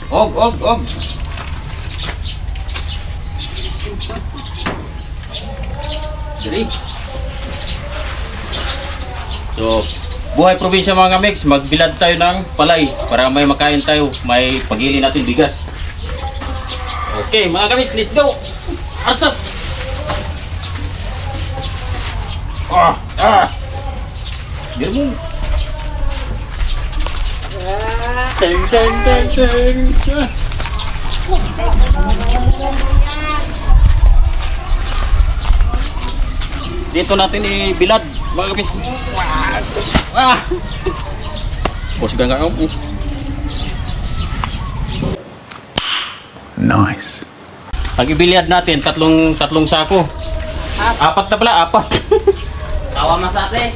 Og. Dali. So, buhay probinsya mga mix, magbilad tayo ng palay para may makain tayo, may pagili natin bigas. Okay mga mix, let's go! What's up? Biar mo. Teng. Dito natin ibilad mga kapis. Bos ka nga. Nice. Ang ibilad natin tatlong sako. Apat na pala, apat. Tawa masate.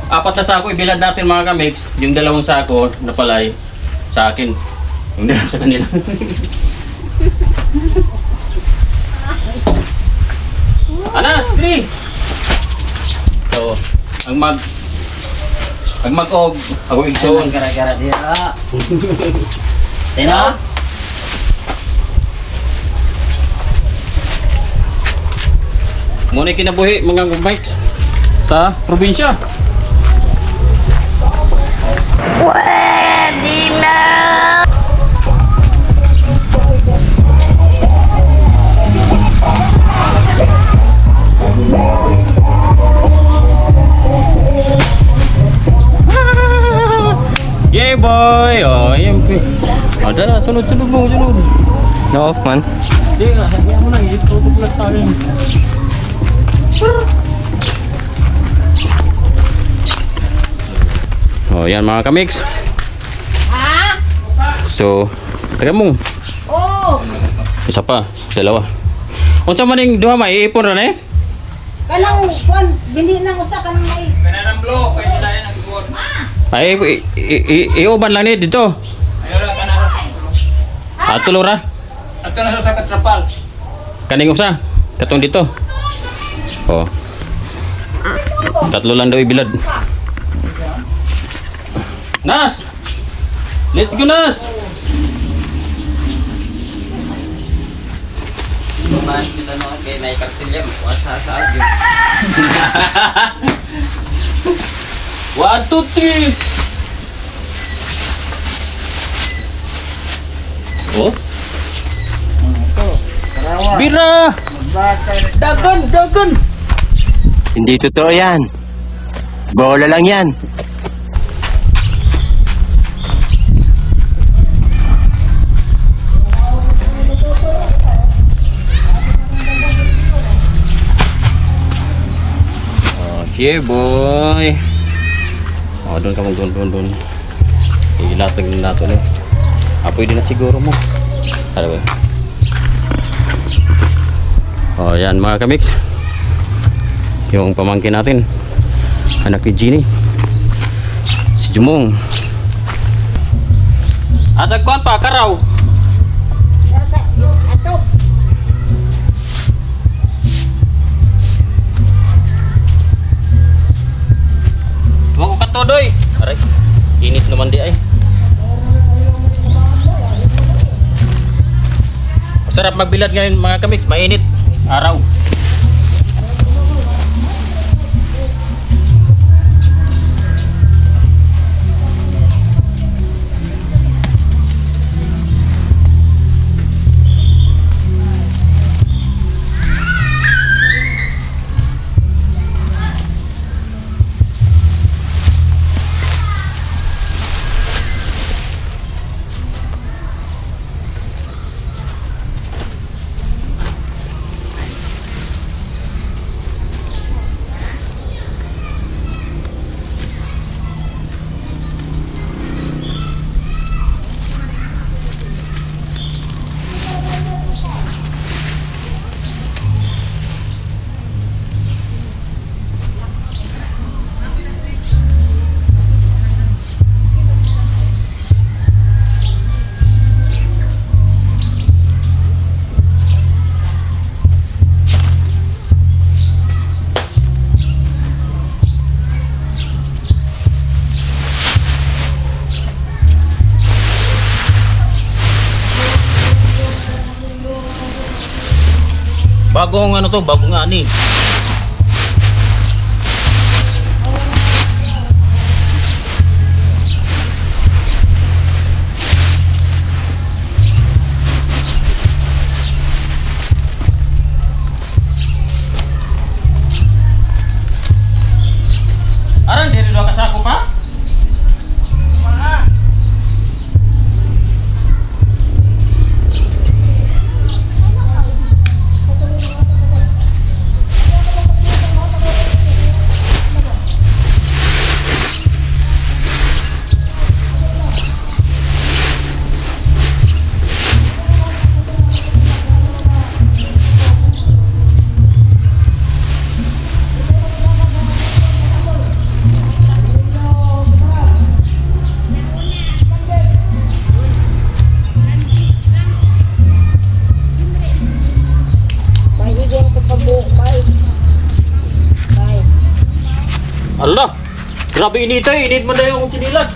Apat na sako ibilad natin mga kamix. Yung dalawang sako na palay sa akin. Yung dalawa sa kanila. Anas, 3. So, ang mag-og ako igsoon. Gara-gara dia. Tino? Muna kinabuhi mga bikes sa probinsya. Pwede na! Yeah boy! Oh, yan po. Oh, dala, sunod mo, sunod. No off man. Hindi nga, sabihan mo lang, itutog lang tayo. Oh, yan mga kamix. Ha? So, taga mo. Oh! Isa pa, dalawa. Unsa man ning duha maiipon ra na eh? Kanang kuan, bindi nang usa kanang may. Kanang block, kaya nila yan ang gugod. Ay, iuban lang ni dito. Ayun lang kanang. Atulo ra. Ato na sa katrapal. Kaning usa, katong dito. Oh. Tatlo lang daw ibilad. Nas! Let's go, Nas! Mas kita no kay may kartilya mo sa agyo. 1, 2, 3. Oh. Bira! Dagan! Hindi totoo yan. Bola lang yan. Okay, boy. Oh, doon ka doon. Ilatag na nato ni. Pwede na siguro mo. Ano ba? Oh, yan mga kamix. Yung pamangkin natin. Anak ni Jeannie. Si Jumong. Asag kuan pa, karaw. Ato. Huwag ko katodoy. Aray, init naman di ay. Masarap magbilad ngayon mga kamix, mainit. Araw. Bagong ano to, bagong ani. Arang diri do kasako pa? May igong kapabo, may. May. Allah! Grabe init eh! Init man na yung sinilas!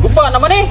Gupa naman eh!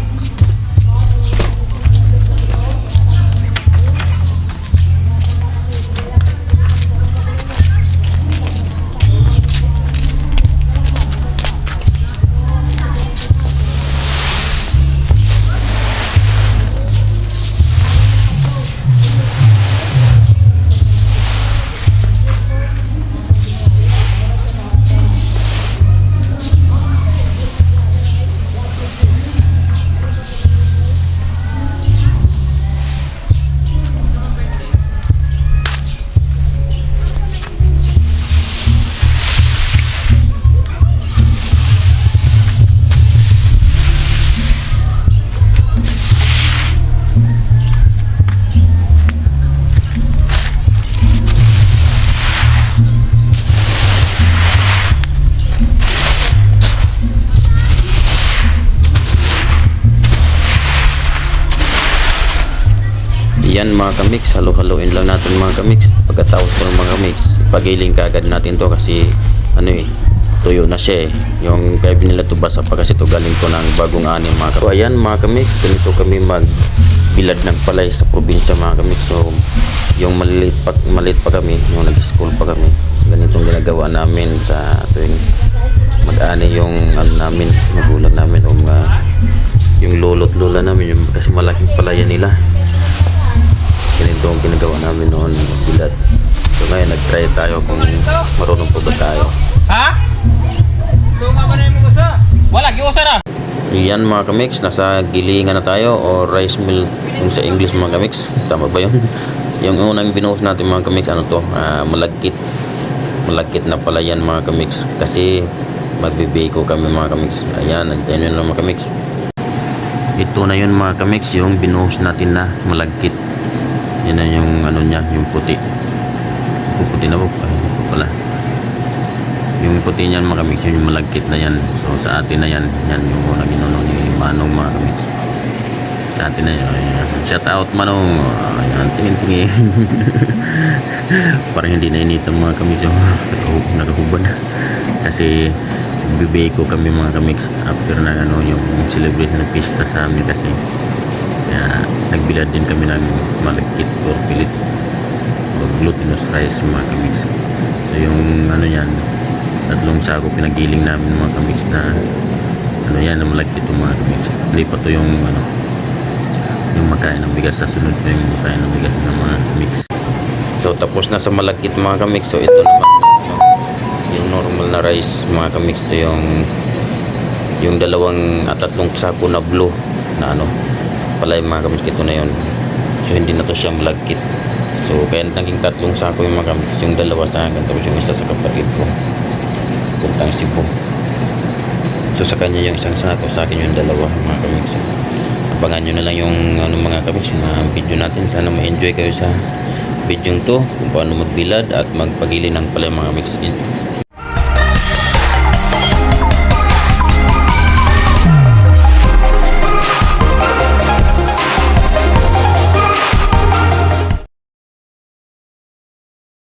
Yan mga kamix, halo-haloin lang natin mga kamix. Pagkatapos ko ng mga kamix, ipagiling kaagad natin to kasi ano eh, tuyo na siya eh. Yung kaya nila to basa pa kasi to galing to ng bagong ani mga kamix. So ayan mga kamix, ganito kami magbilad ng palay sa probinsya mga kamix. So yung maliit pa kami, yung nag-school pa kami, ganitong ginagawa namin sa tuwing mag-ani yung ano namin, magulang namin o mga yung lolo't lola namin, yung kasi malaking palayan nila. Ganito ang ginagawa namin noon, bilad. So ngayon nag-try tayo kung marunong po ba tayo. Ha? Ito nga ba na yung mga Wala, giusa ra! Yan mga kamix, nasa gilingan na tayo o rice mill kung sa English mga kamix. Tama ba yun? Yung unang binuhos natin mga kamix, ano to? Malagkit. Malagkit na pala yan mga kamix. Kasi magbibiko kami mga kamix. Ayan, nandiyan yun mga kamix. Ito na yun mga kamix, yung binuhos natin na malagkit. Yan na yung ano niya, yung puti. Puti na po. Pala. Yung puti niyan mga kamix, yung malagkit na yan. So sa atin na yan, yan yung unang ginuno ni Manong mga kamix. Sa atin na yan. Shout out Manong. Ayan, tingin-tingin. Parang hindi na initan mga kamix yung nakahubad. Kasi bibiko kami mga kamix after na ano yung celebration ng pista sa amin kasi kaya nagbilad din kami ng malagkit or pilit o glutinous rice mga kamix. So yung ano yan, tatlong sako pinagiling namin mga kamix na ano yan, na malagkit yung mga kamix. Hindi pa to yung ano, yung makain ng bigas, sa sunod na yung makain ng bigas ng mga kamix. So tapos na sa malagkit mga kamix. So ito naman yung normal na rice mga kamix. Ito yung dalawang at tatlong sako na blue na ano palay mga kamix. Ito na yun. So hindi na to siya malagkit. So kaya naging tatlong sako yung mga kamix. Yung dalawa sa akin, tapos yung isa sa kapatid ko puntang Cebu. So sa kanya yung isang sako, sa akin yung dalawa mga kamix. Abangan nyo na lang yung ano, mga kamix, yung mga video natin. Sana ma-enjoy kayo sa video to kung paano magbilad at magpagili ng palay mga kamix.